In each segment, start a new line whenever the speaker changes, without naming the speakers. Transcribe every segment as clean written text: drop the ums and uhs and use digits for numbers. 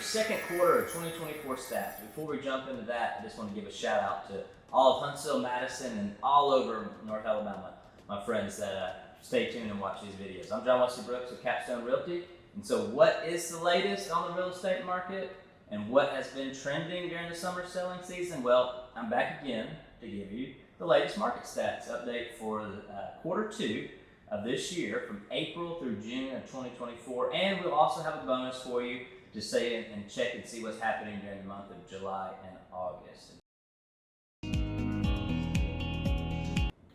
second quarter of 2024 stats. Before we jump into that, I just want to give a shout out to all of Huntsville, Madison, and all over North Alabama, my friends that stay tuned and watch these videos. I'm John Wesley Brooks with Capstone Realty. And so what is the latest on the real estate market and what has been trending during the summer selling season? Well, I'm back again to give you the latest market stats update for quarter two of this year from April through June of 2024. And we'll also have a bonus for you to say and check and see what's happening during the month of July and August.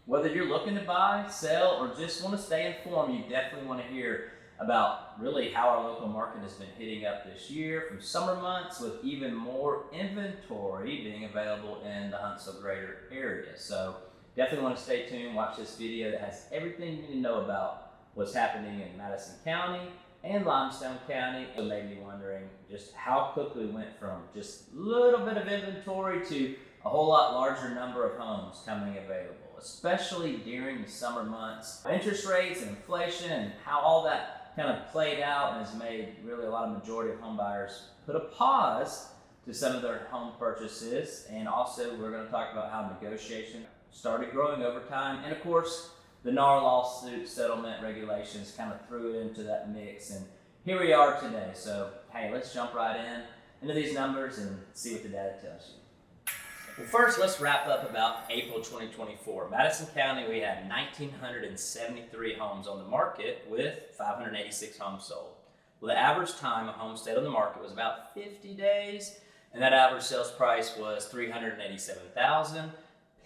Whether you're looking to buy, sell, or just want to stay informed, you definitely want to hear about really how our local market has been hitting up this year from summer months, with even more inventory being available in the Huntsville greater area. So definitely want to stay tuned, watch this video that has everything you need to know about what's happening in Madison County and Limestone County. You may be wondering just how quickly we went from just a little bit of inventory to a whole lot larger number of homes coming available, especially during the summer months. Interest rates and inflation and how all that kind of played out and has made really a lot of majority of home buyers put a pause to some of their home purchases. And also we're going to talk about how negotiation started growing over time. And of course, the NAR lawsuit settlement regulations kind of threw it into that mix. And here we are today. So hey, let's jump right into these numbers and see what the data tells you. Well, first, let's wrap up about April 2024. Madison County, we had 1,973 homes on the market with 586 homes sold. Well, the average time a home stayed on the market was about 50 days, and that average sales price was $387,000.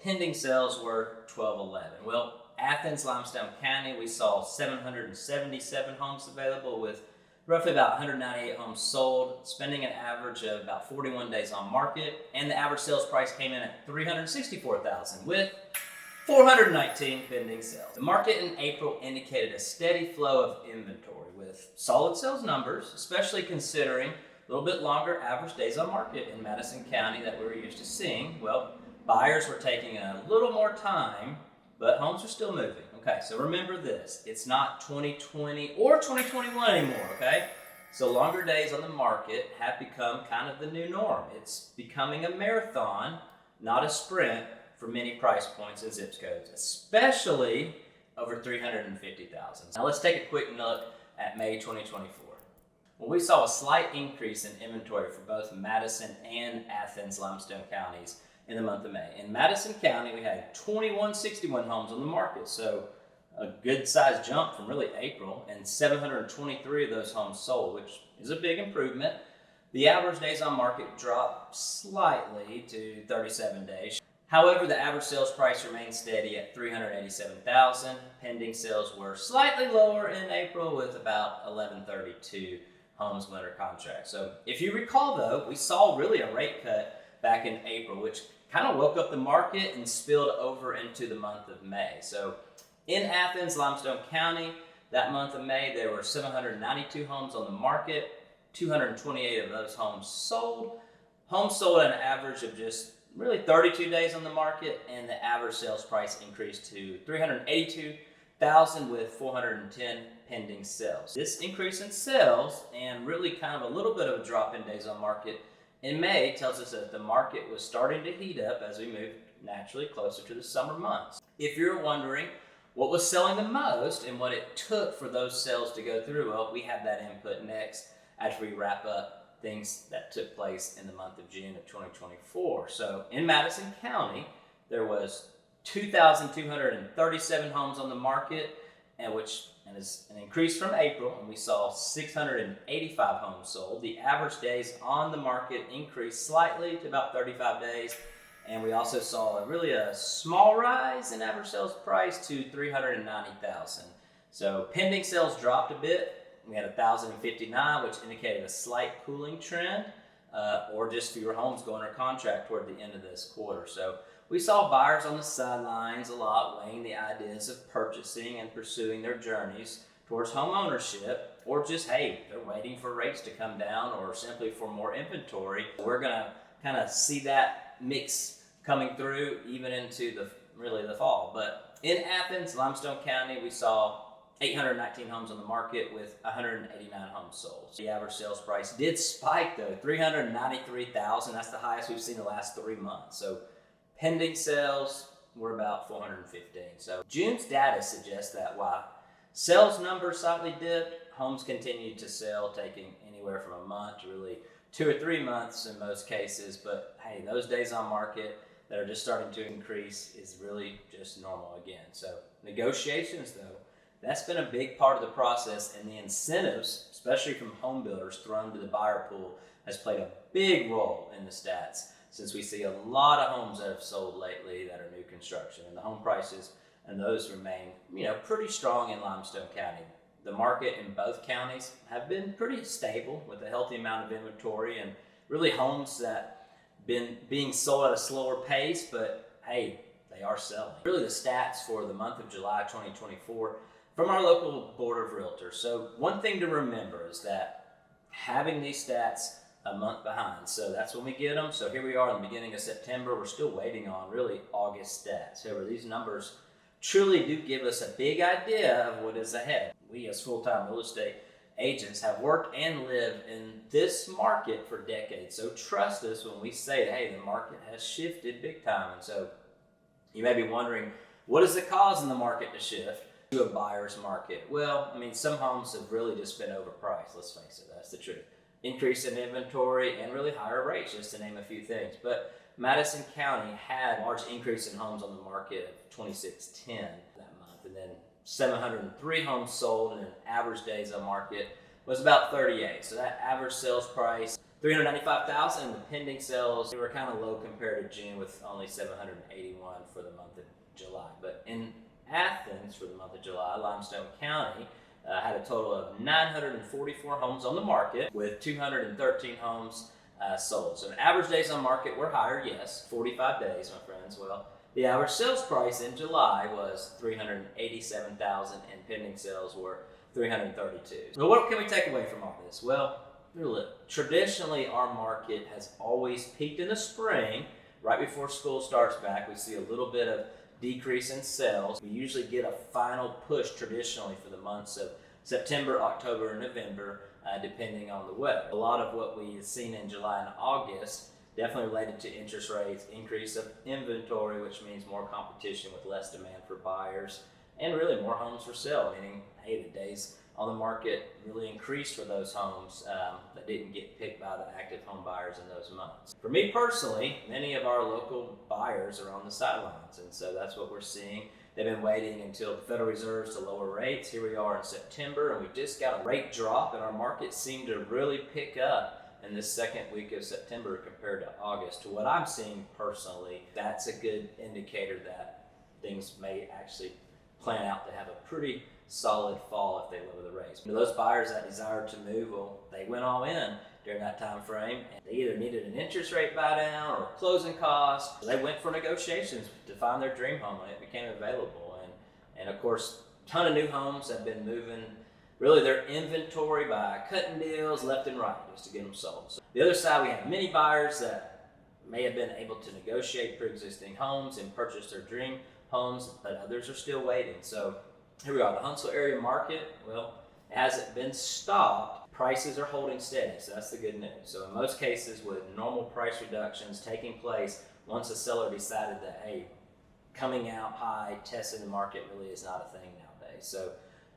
Pending sales were $1,211. Well, Athens, Limestone County, we saw 777 homes available with roughly about 198 homes sold, spending an average of about 41 days on market, and the average sales price came in at $364,000 with 419 pending sales. The market in April indicated a steady flow of inventory with solid sales numbers, especially considering a little bit longer average days on market in Madison County that we were used to seeing. Well, buyers were taking a little more time, but homes are still moving. Okay, so remember this, it's not 2020 or 2021 anymore, okay? So longer days on the market have become kind of the new norm. It's becoming a marathon, not a sprint for many price points and zip codes, especially over 350,000. Now let's take a quick look at May 2024. Well, we saw a slight increase in inventory for both Madison and Athens, Limestone counties in the month of May. In Madison County, we had 2161 homes on the market, so a good sized jump from really April, and 723 of those homes sold, which is a big improvement. The average days on market dropped slightly to 37 days. However, the average sales price remained steady at $387,000. Pending sales were slightly lower in April with about 1132 homes under contract. So if you recall though, we saw really a rate cut back in April, which kind of woke up the market and spilled over into the month of May. So in Athens, Limestone County, that month of May, there were 792 homes on the market, 228 of those homes sold. Homes sold at an average of just really 32 days on the market, and the average sales price increased to $382,000 with 410 pending sales. This increase in sales and really kind of a little bit of a drop in days on market in May tells us that the market was starting to heat up as we moved naturally closer to the summer months. If you're wondering what was selling the most and what it took for those sales to go through, well, we have that input next after we wrap up things that took place in the month of June of 2024. So in Madison County, there was 2,237 homes on the market, and which is an increase from April, and we saw 685 homes sold. The average days on the market increased slightly to about 35 days, and we also saw a small rise in average sales price to $390,000. So pending sales dropped a bit. We had 1,059, which indicated a slight cooling trend, or just fewer homes going under contract toward the end of this quarter. So we saw buyers on the sidelines a lot, weighing the ideas of purchasing and pursuing their journeys towards home ownership, or just, hey, they're waiting for rates to come down or simply for more inventory. We're gonna kind of see that mix coming through even into the fall. But in Athens, Limestone County, we saw 819 homes on the market with 189 homes sold. The average sales price did spike though, $393,000. That's the highest we've seen in the last 3 months. So pending sales were about 415. So June's data suggests that while sales numbers slightly dipped, homes continued to sell, taking anywhere from a month to really 2 or 3 months in most cases. But hey, those days on market that are just starting to increase is really just normal again. So negotiations though, that's been a big part of the process, and the incentives, especially from home builders thrown to the buyer pool, has played a big role in the stats, since we see a lot of homes that have sold lately that are new construction, and the home prices and those remain, pretty strong in Limestone County. The market in both counties have been pretty stable with a healthy amount of inventory and really homes that been being sold at a slower pace, but hey, they are selling. Really the stats for the month of July 2024 from our local board of realtors. So one thing to remember is that having these stats a month behind, so that's when we get them. So here we are in the beginning of September. We're still waiting on really August stats. However, these numbers truly do give us a big idea of what is ahead. We as full-time real estate agents have worked and lived in this market for decades. So trust us when we say, hey, the market has shifted big time. And so you may be wondering, what is the cause in the market to shift to a buyer's market? Well, some homes have really just been overpriced. Let's face it, that's the truth. Increase in inventory and really higher rates, just to name a few things. But Madison County had a large increase in homes on the market of 2610 that month, and then 703 homes sold, and an average days on market was about 38. So that average sales price, $395,000, and the pending sales, they were kind of low compared to June with only 781 for the month of July. But in Athens for the month of July, Limestone County had a total of 944 homes on the market with 213 homes sold. So average days on market were higher, yes, 45 days, my friends. Well, the average sales price in July was $387,000, and pending sales were $332,000. So what can we take away from all this? Well, look, traditionally our market has always peaked in the spring, right before school starts back. We see a little bit of decrease in sales. We usually get a final push traditionally for the months of September, October, and November, depending on the weather. A lot of what we've seen in July and August definitely related to interest rates, increase of inventory, which means more competition with less demand for buyers, and really more homes for sale, meaning, hey, the days on the market really increased for those homes that didn't get picked by the active home buyers in those months. For me personally, many of our local buyers are on the sidelines, and so that's what we're seeing. They've been waiting until the Federal Reserve's to lower rates. Here we are in September, and we just got a rate drop, and our market seemed to really pick up in this second week of September compared to August. To what I'm seeing personally, that's a good indicator that things may actually plan out to have a pretty solid fall if they lower the rates. For those buyers that desired to move, well, they went all in during that time frame, and they either needed an interest rate buy down or closing costs. So they went for negotiations to find their dream home when it became available. And of course, a ton of new homes have been moving really their inventory by cutting deals left and right just to get them sold. So the other side, we have many buyers that may have been able to negotiate pre-existing homes and purchase their dream homes, but others are still waiting. So here we are, the Huntsville area market, well, it hasn't been stopped. Prices are holding steady, so that's the good news. So in most cases, with normal price reductions taking place once a seller decided that, hey, coming out high, testing the market really is not a thing nowadays. So,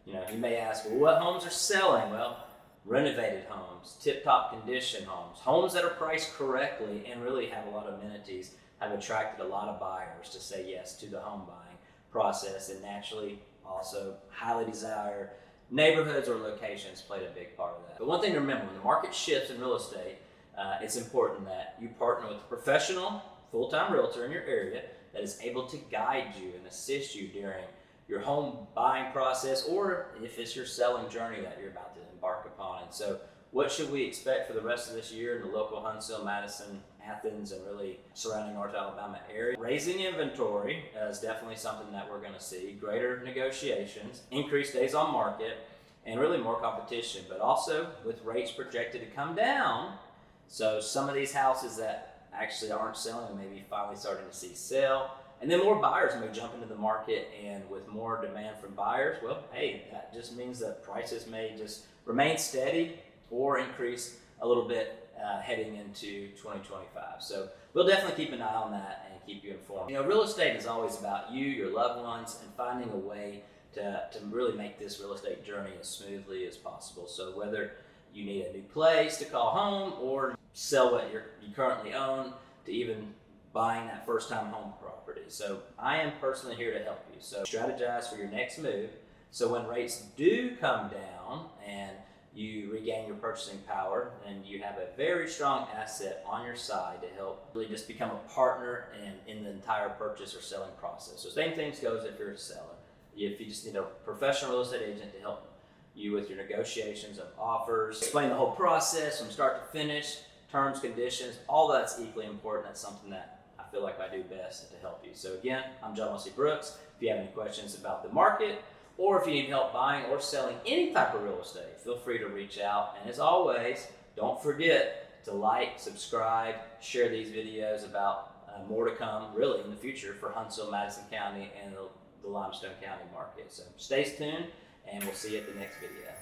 you may ask, well, what homes are selling? Well, renovated homes, tip-top condition homes, homes that are priced correctly and really have a lot of amenities have attracted a lot of buyers to say yes to the home buying process, and naturally also highly desired neighborhoods or locations played a big part of that. But one thing to remember, when the market shifts in real estate, it's important that you partner with a professional, full-time realtor in your area that is able to guide you and assist you during your home buying process, or if it's your selling journey that you're about to embark upon. And so what should we expect for the rest of this year in the local Huntsville, Madison, Athens, and really surrounding North Alabama area? Raising inventory is definitely something that we're going to see. Greater negotiations, increased days on market, and really more competition, but also with rates projected to come down. So some of these houses that actually aren't selling and maybe finally starting to see sale. and then more buyers may jump into the market, and with more demand from buyers, well, hey, that just means that prices may just remain steady or increase a little bit heading into 2025. So we'll definitely keep an eye on that and keep you informed. You know, real estate is always about you, your loved ones, and finding a way to really make this real estate journey as smoothly as possible. So whether you need a new place to call home or sell what you currently own, to even buying that first time home property. So I am personally here to help you. So strategize for your next move. So when rates do come down and you regain your purchasing power, and you have a very strong asset on your side to help really just become a partner in the entire purchase or selling process. So same things goes if you're a seller. If you just need a professional real estate agent to help you with your negotiations of offers, explain the whole process from start to finish, terms, conditions, all that's equally important. That's something that I feel like I do best to help you. So again, I'm John Wesley Brooks. If you have any questions about the market, or if you need help buying or selling any type of real estate, feel free to reach out. And as always, don't forget to like, subscribe, share these videos about more to come really in the future for Huntsville, Madison County, and the Limestone County market. So stay tuned, and we'll see you at the next video.